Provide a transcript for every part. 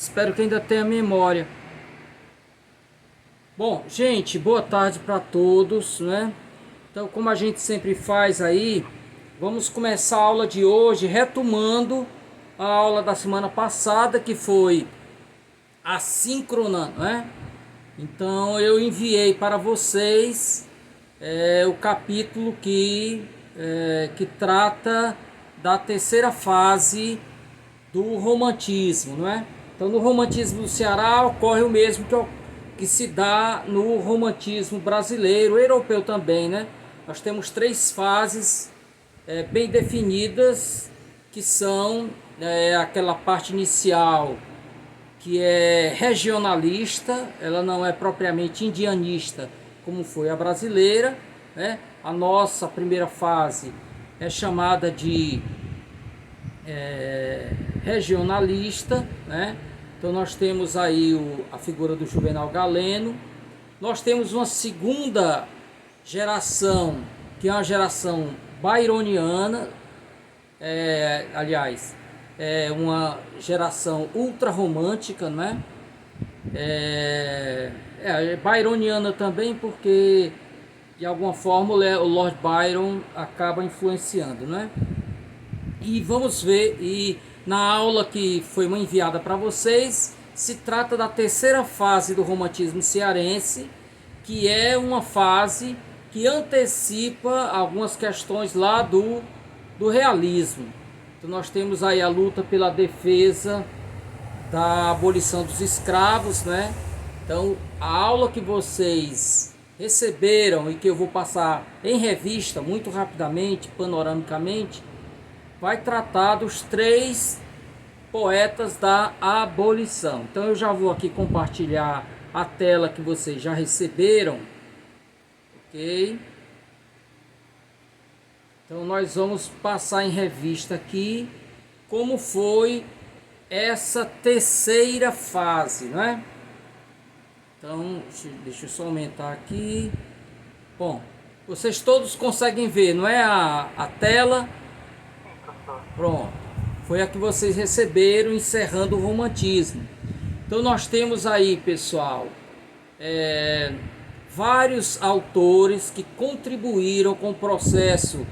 Espero que ainda tenha memória. Bom, gente, boa tarde para todos, né? Então, como a gente sempre faz aí, vamos começar a aula de hoje retomando a aula da semana passada, que foi assíncrona, né? Então, eu enviei para vocês o capítulo que trata da terceira fase do romantismo, não é? Então, no romantismo do Ceará ocorre o mesmo que se dá no romantismo brasileiro, europeu também, né? Nós temos três fases bem definidas, que são aquela parte inicial que é regionalista, ela não é propriamente indianista, como foi a brasileira, né? A nossa primeira fase é chamada de regionalista, né? Então nós temos aí a figura do Juvenal Galeno. Nós temos uma segunda geração, que é uma geração byroniana, aliás, é uma geração ultra romântica, né? Byroniana também, porque de alguma forma o Lord Byron acaba influenciando, né? E vamos ver, e na aula que foi enviada para vocês, se trata da terceira fase do romantismo cearense, que é uma fase que antecipa algumas questões lá do realismo. Então nós temos aí a luta pela defesa da abolição dos escravos, né? Então a aula que vocês receberam e que eu vou passar em revista muito rapidamente, panoramicamente, vai tratar dos três poetas da abolição. Então eu já vou aqui compartilhar a tela que vocês já receberam, ok? Então nós vamos passar em revista aqui como foi essa terceira fase, não é? Então deixa eu só aumentar aqui. Bom, vocês todos conseguem ver, não é a tela? Pronto, foi a que vocês receberam encerrando o romantismo. Então nós temos aí, pessoal, vários autores que contribuíram com o processo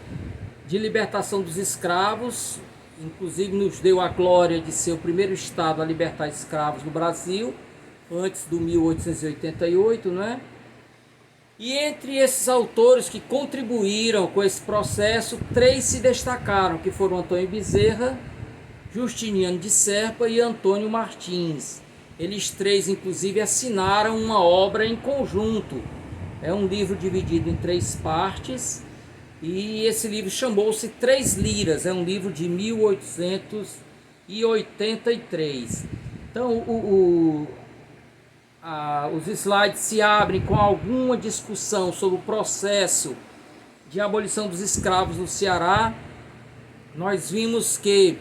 de libertação dos escravos, inclusive nos deu a glória de ser o primeiro estado a libertar escravos no Brasil, antes do 1888, né? E entre esses autores que contribuíram com esse processo, três se destacaram, que foram Antônio Bezerra, Justiniano de Serpa e Antônio Martins. Eles três, inclusive, assinaram uma obra em conjunto. É um livro dividido em três partes, e esse livro chamou-se Três Liras, é um livro de 1883. Então, os slides se abrem com alguma discussão sobre o processo de abolição dos escravos no Ceará. Nós vimos que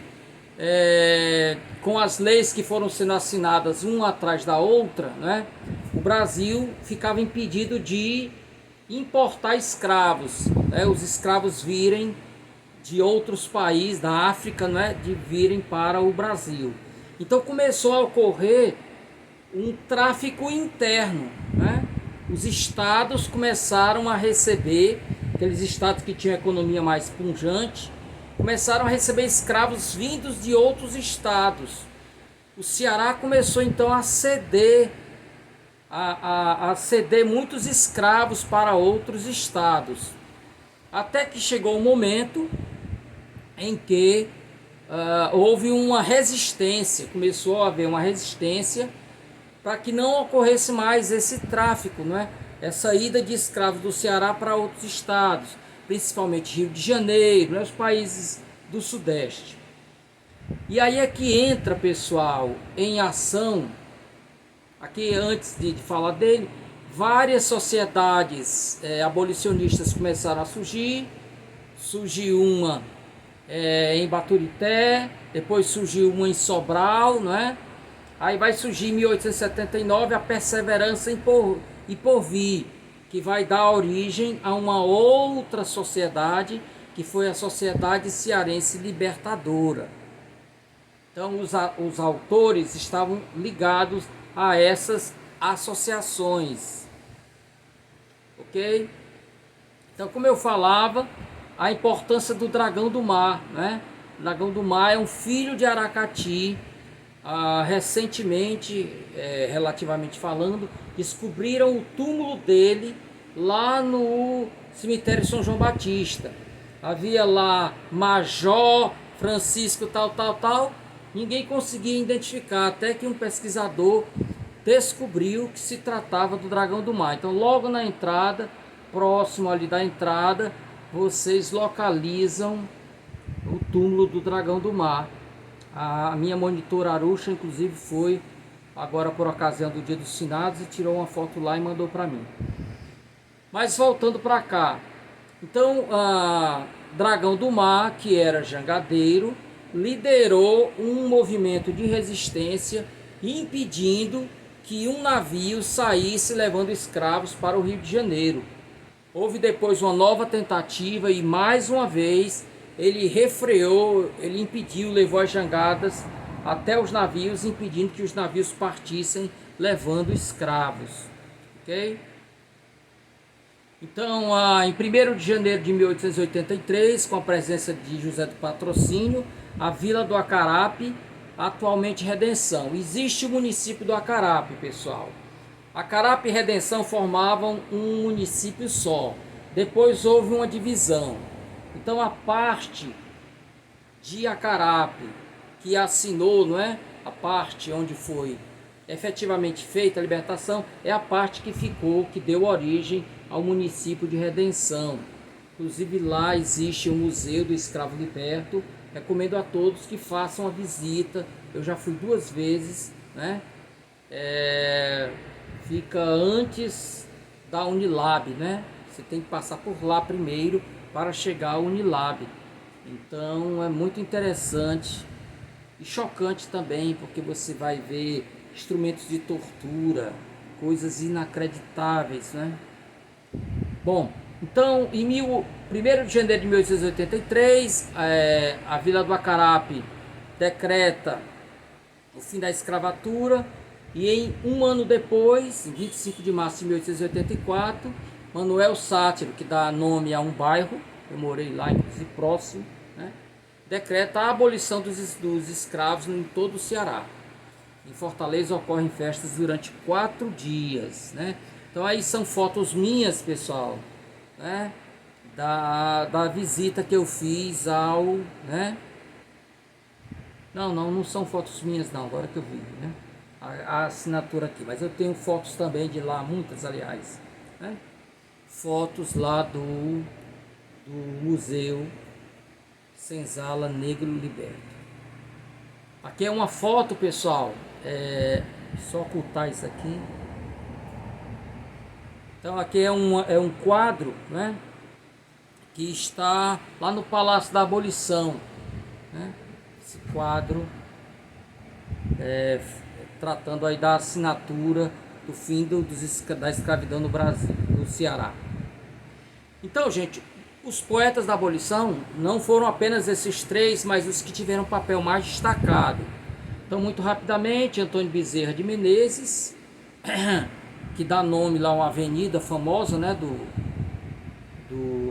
com as leis que foram sendo assinadas uma atrás da outra, né, o Brasil ficava impedido de importar escravos, né, os escravos virem de outros países da África, né, de virem para o Brasil. Então começou a ocorrer um tráfico interno, né? Os estados começaram a receber, aqueles estados que tinham economia mais pujante, começaram a receber escravos vindos de outros estados. O Ceará começou então a ceder muitos escravos para outros estados, até que chegou o momento em que houve uma resistência, começou a haver uma resistência para que não ocorresse mais esse tráfico, não é? Essa ida de escravos do Ceará para outros estados, principalmente Rio de Janeiro, né? Os países do Sudeste. E aí é que entra, pessoal, em ação, aqui antes de falar dele, várias sociedades abolicionistas começaram a surgir. Surgiu uma em Baturité, depois surgiu uma em Sobral, não é? Aí vai surgir em 1879 a Perseverança e Porvir, que vai dar origem a uma outra sociedade, que foi a Sociedade Cearense Libertadora. Então os autores estavam ligados a essas associações, ok? Então, como eu falava, a importância do dragão do mar, né? O dragão do mar é um filho de Aracati. Recentemente, relativamente falando, descobriram o túmulo dele lá no cemitério São João Batista. Havia lá Major Francisco tal. Ninguém conseguia identificar, até que um pesquisador descobriu que se tratava do dragão do mar. Então, logo na entrada, próximo ali da entrada, vocês localizam o túmulo do dragão do mar. A minha monitora Aruxa, inclusive, foi agora por ocasião do Dia dos Finados e tirou uma foto lá e mandou para mim. Mas voltando para cá, então, Dragão do Mar, que era jangadeiro, liderou um movimento de resistência impedindo que um navio saísse levando escravos para o Rio de Janeiro. Houve depois uma nova tentativa e mais uma vez ele refreou, ele impediu, levou as jangadas até os navios, impedindo que os navios partissem levando escravos. Ok? Então, em 1º de janeiro de 1883, com a presença de José do Patrocínio, a Vila do Acarape, atualmente Redenção. Existe o município do Acarape, pessoal. Acarape e Redenção formavam um município só. Depois houve uma divisão. Então, a parte de Acarape que assinou, não é? A parte onde foi efetivamente feita a libertação é a parte que ficou, que deu origem ao município de Redenção. Inclusive lá existe o Museu do Escravo Liberto. Recomendo a todos que façam a visita. Eu já fui 2 vezes, né? Fica antes da Unilab, né? Você tem que passar por lá primeiro para chegar ao Unilab. Então é muito interessante e chocante também, porque você vai ver instrumentos de tortura, coisas inacreditáveis, né? Bom, então em 1º de janeiro de 1883, a Vila do Acarape decreta o fim da escravatura e em um ano depois, em 25 de março de 1884, Manuel Sátiro, que dá nome a um bairro, eu morei lá, inclusive próximo, né, decreta a abolição dos escravos em todo o Ceará. Em Fortaleza ocorrem festas durante 4 dias, né? Então aí são fotos minhas, pessoal, né? Da visita que eu fiz ao, né? Não são fotos minhas não, agora que eu vi, né? A assinatura aqui, mas eu tenho fotos também de lá, muitas aliás, né? Fotos lá do Museu Senzala Negro Liberto. Aqui é uma foto, pessoal, só ocultar isso aqui. Então aqui é um quadro, né, que está lá no Palácio da Abolição, né? Esse quadro tratando aí da assinatura do fim da escravidão no Brasil, no Ceará. Então, gente, os poetas da abolição não foram apenas esses 3, mas os que tiveram papel mais destacado. Então, muito rapidamente, Antônio Bezerra de Menezes, que dá nome lá a uma avenida famosa, né,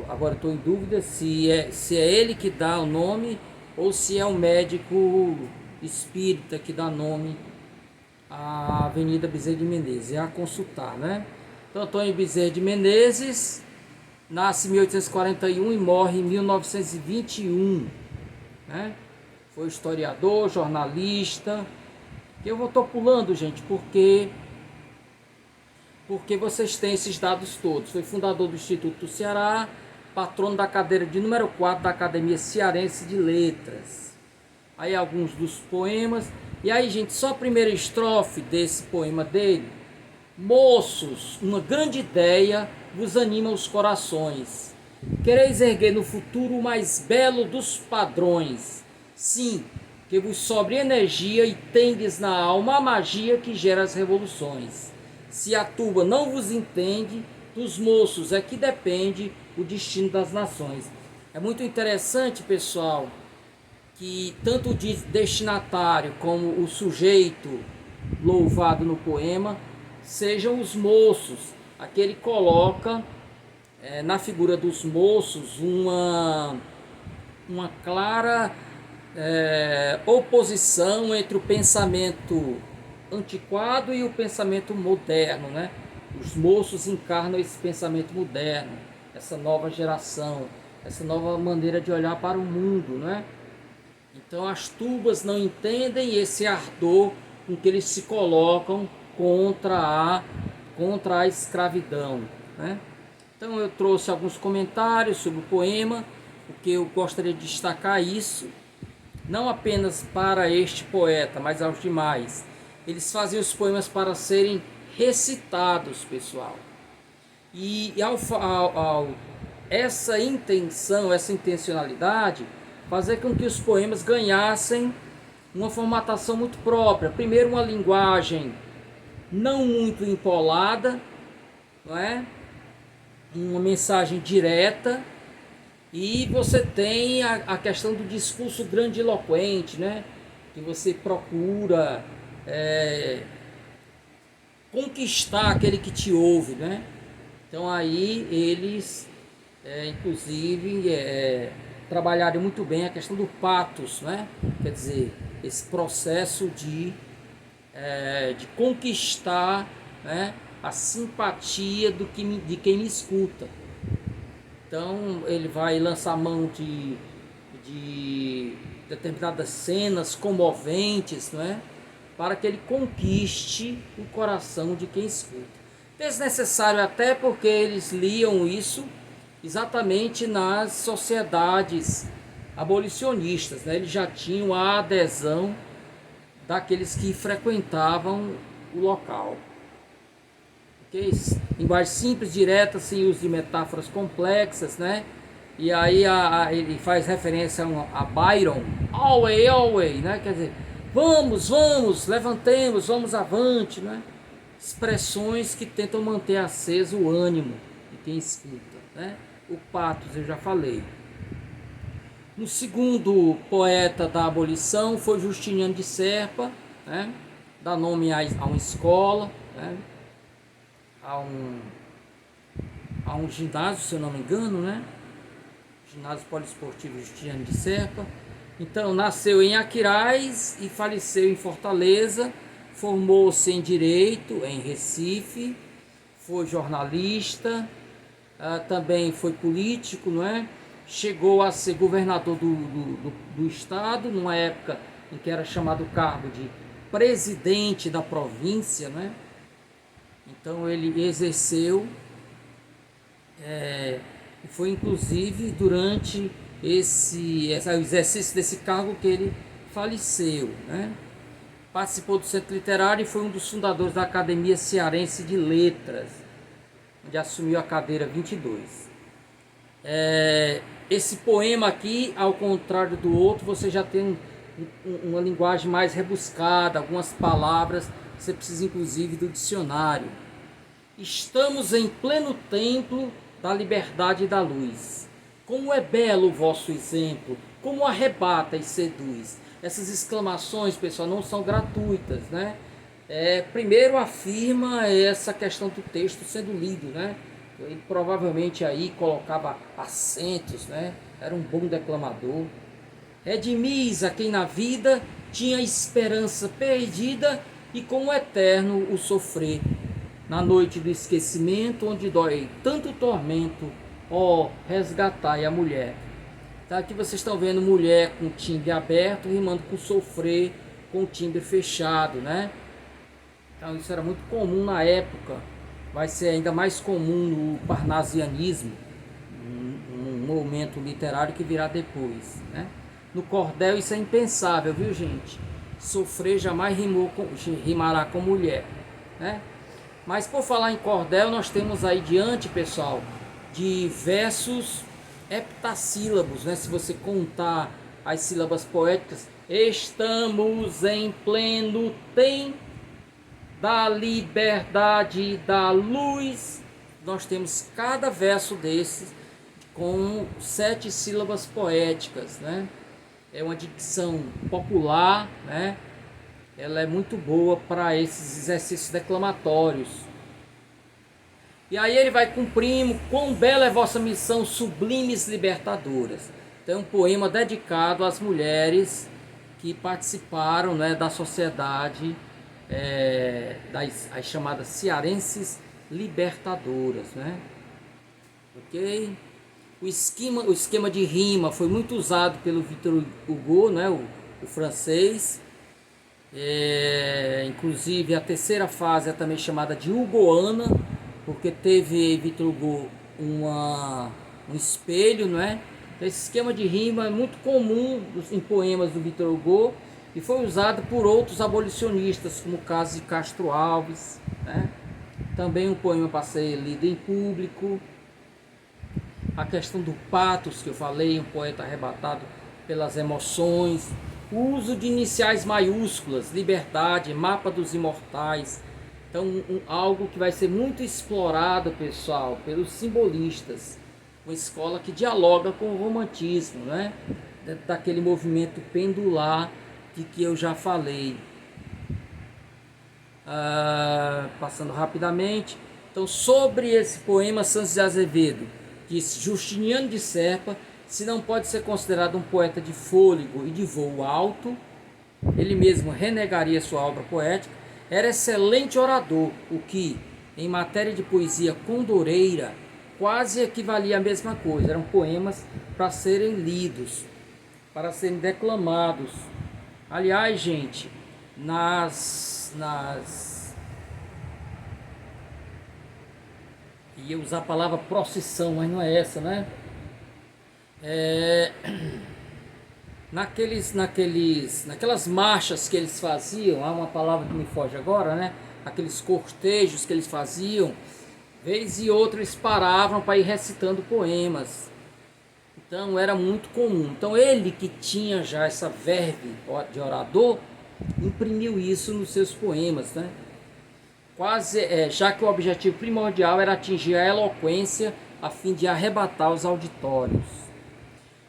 agora estou em dúvida se é ele que dá o nome ou se é o médico espírita que dá nome à Avenida Bezerra de Menezes, é a consultar, né? Então, Antônio Bezerra de Menezes nasce em 1841 e morre em 1921, né? Foi historiador, jornalista. Eu estou pulando, gente, porque vocês têm esses dados todos. Foi fundador do Instituto do Ceará, patrono da cadeira de número 4 da Academia Cearense de Letras. Aí alguns dos poemas. E aí, gente, só a primeira estrofe desse poema dele. Moços, uma grande ideia vos anima os corações. Quereis erguer no futuro o mais belo dos padrões. Sim, que vos sobre energia e tendes na alma a magia que gera as revoluções. Se a turba não vos entende, dos moços é que depende o destino das nações. É muito interessante, pessoal, que tanto o destinatário como o sujeito louvado no poema sejam os moços. Aqui ele coloca na figura dos moços uma clara oposição entre o pensamento antiquado e o pensamento moderno, né? Os moços encarnam esse pensamento moderno, essa nova geração, essa nova maneira de olhar para o mundo, né? Então as tubas não entendem esse ardor com que eles se colocam contra a escravidão, né? Então eu trouxe alguns comentários sobre o poema, porque eu gostaria de destacar isso, não apenas para este poeta, mas aos demais. Eles faziam os poemas para serem recitados, pessoal. E essa intenção, essa intencionalidade, fazer com que os poemas ganhassem uma formatação muito própria. Primeiro, uma linguagem não muito empolada, não é? Uma mensagem direta, e você tem a questão do discurso grandiloquente, né? Que você procura conquistar aquele que te ouve, né? Então aí eles, inclusive, trabalharam muito bem a questão do patos, né? Quer dizer, esse processo de conquistar, né, a simpatia de quem me escuta. Então ele vai lançar mão de determinadas cenas comoventes, não é? Para que ele conquiste o coração de quem escuta. Desnecessário até porque eles liam isso exatamente nas sociedades abolicionistas, né? Eles já tinham a adesão daqueles que frequentavam o local. Okay? Linguagem simples, direta, sem uso de metáforas complexas, né? E aí ele faz referência a Byron, always, always, né? Quer dizer, vamos, levantemos, vamos avante, né? Expressões que tentam manter aceso o ânimo de quem escuta, né? O patos eu já falei. No segundo poeta da abolição foi Justiniano de Serpa, né? Dá nome a uma escola, né? a um ginásio, se eu não me engano, né? Ginásio Poliesportivo Justiniano de Serpa. Então nasceu em Aquiraz e faleceu em Fortaleza. Formou-se em Direito em Recife, foi jornalista, também foi político, não é? Chegou a ser governador do estado, numa época em que era chamado o cargo de presidente da província, né? Então ele exerceu, e foi inclusive durante o exercício desse cargo que ele faleceu, né? Participou do Centro Literário e foi um dos fundadores da Academia Cearense de Letras, onde assumiu a cadeira 22. Esse poema aqui, ao contrário do outro, você já tem uma linguagem mais rebuscada, algumas palavras, você precisa inclusive do dicionário. Estamos em pleno templo da liberdade e da luz. Como é belo o vosso exemplo, como arrebata e seduz. Essas exclamações, pessoal, não são gratuitas, né? Primeiro afirma essa questão do texto sendo lido, né? Ele provavelmente aí colocava acentos, né? Era um bom declamador. Redimiz a quem na vida tinha esperança perdida e com o eterno o sofrer. Na noite do esquecimento, onde dói tanto tormento, ó, resgatai a mulher. Tá, aqui vocês estão vendo mulher com timbre aberto, rimando com sofrer, com timbre fechado, né? Então isso era muito comum na época, vai ser ainda mais comum no parnasianismo, um momento literário que virá depois, né? No cordel isso é impensável, viu, gente? Sofrer jamais rimará com mulher, né? Mas por falar em cordel, nós temos aí diante, pessoal, de versos heptassílabos, né? Se você contar as sílabas poéticas, estamos em pleno tempo da liberdade e da luz. Nós temos cada verso desses com 7 sílabas poéticas, né? é uma dicção popular, né? Ela é muito boa para esses exercícios declamatórios. E aí ele vai cumprindo: quão bela é vossa missão, sublimes libertadoras. Então é um poema dedicado às mulheres que participaram, né, da sociedade, das as chamadas cearenses libertadoras, né? Ok? O esquema de rima foi muito usado pelo Victor Hugo, né, o francês. Inclusive a terceira fase é também chamada de Hugoana, porque teve Victor Hugo um espelho, não é? Então, esse esquema de rima é muito comum em poemas do Victor Hugo e foi usado por outros abolicionistas, como o caso de Castro Alves, né? Também um poema para ser lido em público. A questão do patos que eu falei, um poeta arrebatado pelas emoções. O uso de iniciais maiúsculas, liberdade, mapa dos imortais. Então, algo que vai ser muito explorado, pessoal, pelos simbolistas. Uma escola que dialoga com o romantismo, né? Dentro daquele movimento pendular de que eu já falei. Passando rapidamente. Então, sobre esse poema, Santos de Azevedo disse: Justiniano de Serpa, se não pode ser considerado um poeta de fôlego e de voo alto, ele mesmo renegaria sua obra poética. Era excelente orador, o que, em matéria de poesia condoreira, quase equivalia à mesma coisa. Eram poemas para serem lidos, para serem declamados. Aliás, gente, ia usar a palavra procissão, mas não é essa, né? Naquelas marchas que eles faziam, há uma palavra que me foge agora, né? Aqueles cortejos que eles faziam, vez e outra eles paravam para ir recitando poemas. Então era muito comum. Então ele, que tinha já essa verve de orador, imprimiu isso nos seus poemas, né? Já que o objetivo primordial era atingir a eloquência a fim de arrebatar os auditórios.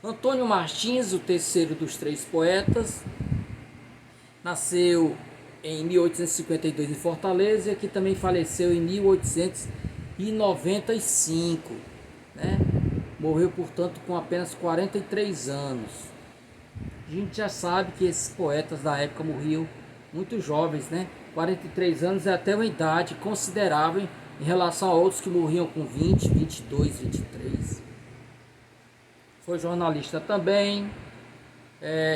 Antônio Martins, o terceiro dos três poetas, nasceu em 1852 em Fortaleza e que também faleceu em 1895, né? Morreu, portanto, com apenas 43 anos. A gente já sabe que esses poetas da época morriam muito jovens, né? 43 anos é até uma idade considerável em relação a outros que morriam com 20, 22, 23. Foi jornalista também,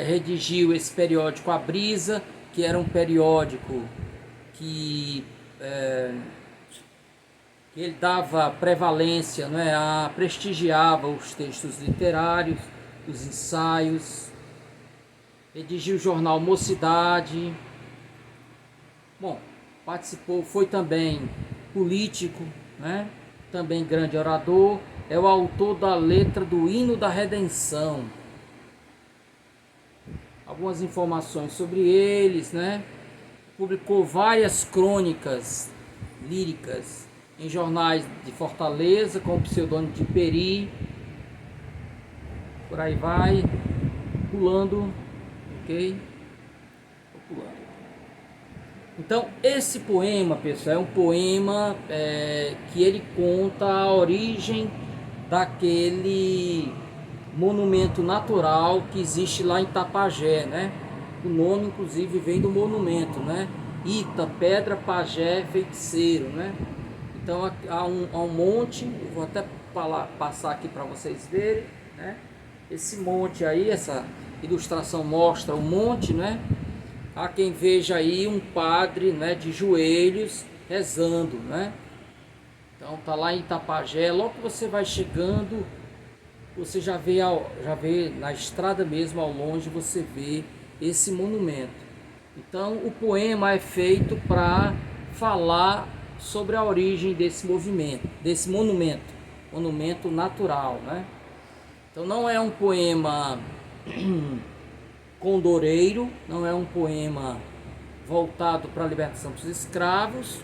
redigiu esse periódico A Brisa, que era um periódico que ele dava prevalência, né, prestigiava os textos literários, os ensaios. Redigiu o jornal Mocidade. Bom, participou, foi também político, né? Também grande orador. É o autor da letra do Hino da Redenção. Algumas informações sobre eles, né? Publicou várias crônicas líricas em jornais de Fortaleza com o pseudônimo de Peri. Por aí vai, pulando, ok? Vou pulando. Então, esse poema, pessoal, é um poema que ele conta a origem daquele monumento natural que existe lá em Tapajé, né? O nome, inclusive, vem do monumento, né? Ita, pedra, pajé, feiticeiro, né? Então, há um monte, eu vou até passar aqui para vocês verem, né? Esse monte aí, essa ilustração mostra o monte, né? Há quem veja aí um padre, né, de joelhos rezando, né? Então tá lá em Itapajé. Logo que você vai chegando, você já vê na estrada mesmo ao longe, você vê esse monumento. Então o poema é feito para falar sobre a origem desse movimento, desse monumento natural, né? Então não é um poema condoreiro, não é um poema voltado para a libertação dos escravos,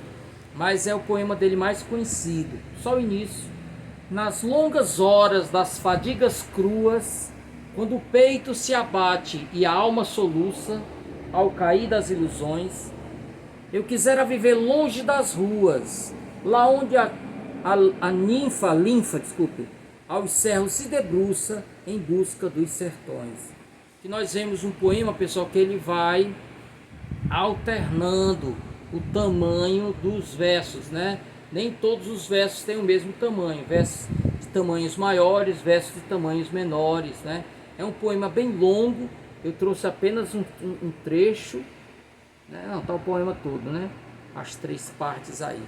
mas é o poema dele mais conhecido. Só o início: nas longas horas das fadigas cruas, Quando o peito se abate e a alma soluça, ao cair das ilusões, eu quisera viver longe das ruas, lá onde a linfa, aos cerros se debruça em busca dos sertões. Que nós vemos um poema, pessoal, que ele vai alternando o tamanho dos versos, né? Nem todos os versos têm o mesmo tamanho, versos de tamanhos maiores, versos de tamanhos menores, né? É um poema bem longo, eu trouxe apenas um trecho, né? Não, tá o poema todo, né? As 3 partes aí.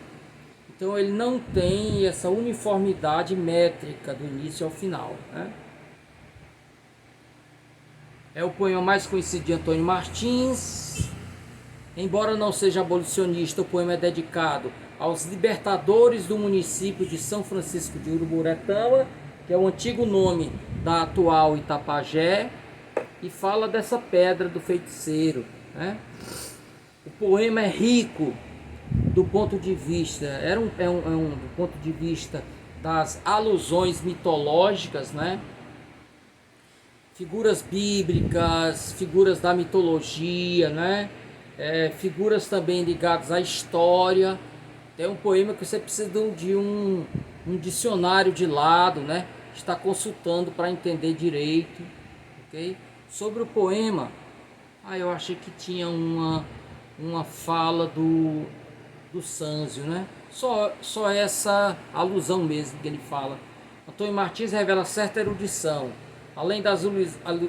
Então ele não tem essa uniformidade métrica do início ao final, né? É o poema mais conhecido de Antônio Martins. Embora não seja abolicionista, o poema é dedicado aos libertadores do município de São Francisco de Uruburetama, que é o antigo nome da atual Itapajé, e fala dessa pedra do feiticeiro, né? O poema é rico do ponto de vista, do ponto de vista das alusões mitológicas, né? Figuras bíblicas, figuras da mitologia, né? Figuras também ligadas à história. É um poema que você precisa de um dicionário de lado, né? Está consultando para entender direito, ok? Sobre o poema, eu achei que tinha uma fala do Sanzio, né? Só essa alusão mesmo que ele fala. Antônio Martins revela certa erudição. Além das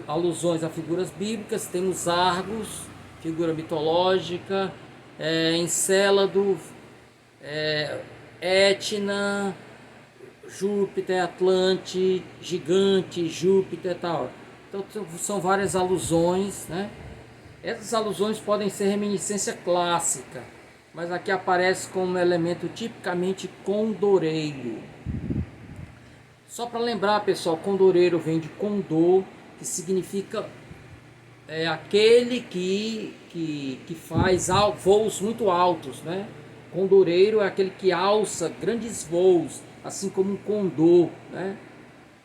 alusões a figuras bíblicas, temos Argos, figura mitológica, Encélado, Etna, Júpiter, Atlante, Gigante, Júpiter e tal. Então são várias alusões, né? Essas alusões podem ser reminiscência clássica, mas aqui aparece como elemento tipicamente condoreiro. Só para lembrar, pessoal, condoreiro vem de condor, que significa aquele que faz voos muito altos, né? Condoreiro é aquele que alça grandes voos, assim como um condor, né?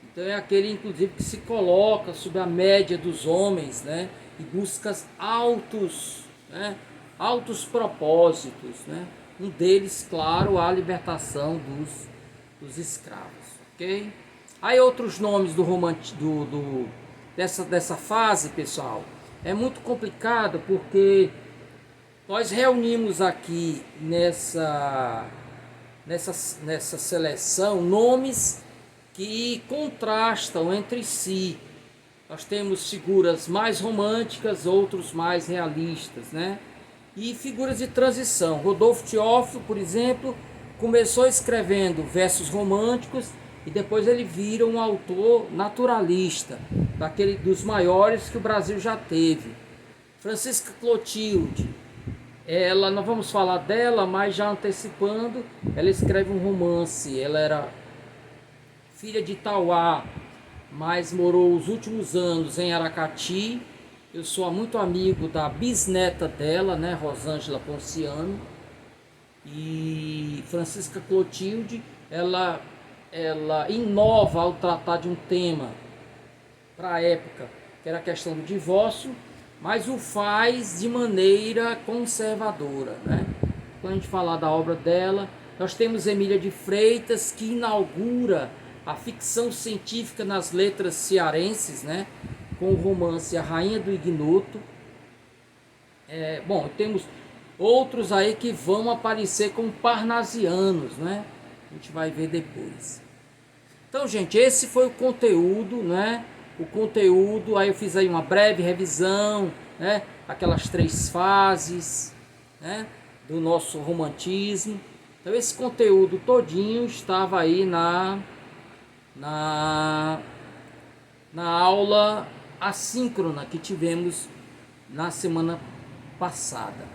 Então é aquele, inclusive, que se coloca sob a média dos homens, né? E busca altos, né? Altos propósitos, né? Um deles, claro, a libertação dos escravos, ok? Aí outros nomes dessa fase, pessoal, é muito complicado porque nós reunimos aqui nessa seleção nomes que contrastam entre si. Nós temos figuras mais românticas, outros mais realistas, né? E figuras de transição. Rodolfo Teófilo, por exemplo, começou escrevendo versos românticos e depois ele vira um autor naturalista, dos maiores que o Brasil já teve. Francisca Clotilde, nós vamos falar dela, mas já antecipando, ela escreve um romance. Ela era filha de Itauá, mas morou os últimos anos em Aracati. Eu sou muito amigo da bisneta dela, né, Rosângela Ponciano. E Francisca Clotilde, ela inova ao tratar de um tema para a época, que era a questão do divórcio, mas o faz de maneira conservadora, né? Quando a gente falar da obra dela, nós temos Emília de Freitas, que inaugura a ficção científica nas letras cearenses, né? Com o romance A Rainha do Ignoto. Temos outros aí que vão aparecer como parnasianos, né? A gente vai ver depois. Então, gente, esse foi o conteúdo, né? Aí eu fiz aí uma breve revisão, né? Aquelas 3 fases, né? Do nosso romantismo. Então esse conteúdo todinho estava aí na aula assíncrona que tivemos na semana passada.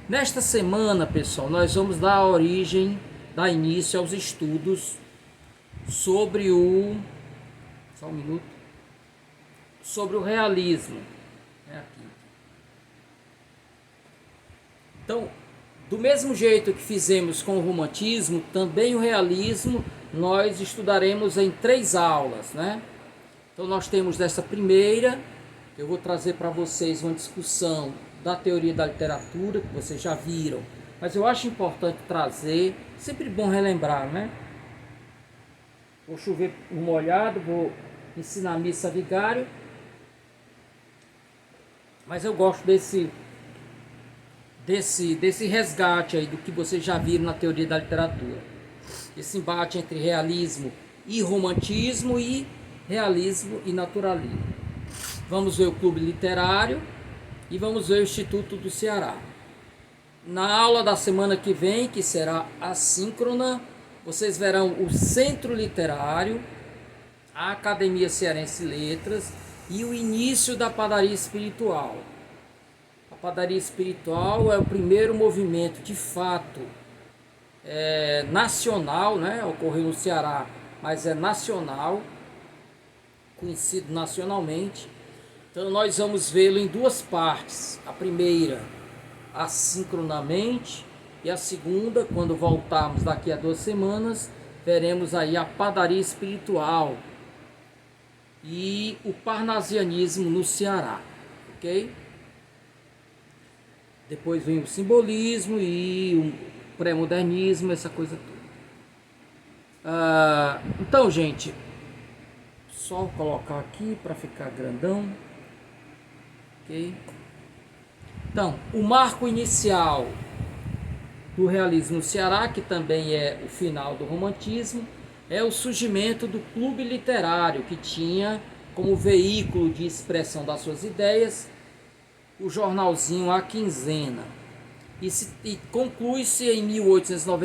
Nesta semana, pessoal, nós vamos dar início aos estudos sobre sobre o realismo. Então, do mesmo jeito que fizemos com o romantismo, também o realismo nós estudaremos em 3 aulas, né? Então nós temos dessa primeira, eu vou trazer para vocês uma discussão da teoria da literatura, que vocês já viram, mas eu acho importante trazer, sempre bom relembrar, né? Vou chover um molhado, vou ensinar missa vigário, mas eu gosto desse resgate aí do que vocês já viram na teoria da literatura. Esse embate entre realismo e romantismo e realismo e naturalismo. Vamos ver o Clube Literário e vamos ver o Instituto do Ceará. Na aula da semana que vem, que será assíncrona, vocês verão o Centro Literário, a Academia Cearense de Letras e o início da Padaria Espiritual. A Padaria Espiritual é o primeiro movimento, de fato, nacional, né? Ocorreu no Ceará, mas é nacional, conhecido nacionalmente. Então nós vamos vê-lo em duas partes. A primeira, assincronamente, e a segunda, quando voltarmos daqui a 2 semanas, veremos aí a Padaria Espiritual e o parnasianismo no Ceará, ok? Depois vem o simbolismo e o pré-modernismo, essa coisa toda. Então, gente, só colocar aqui para ficar grandão, ok? Então, o marco inicial do realismo no Ceará, que também é o final do romantismo, é o surgimento do clube literário, que tinha como veículo de expressão das suas ideias o jornalzinho A Quinzena. E conclui-se em 1890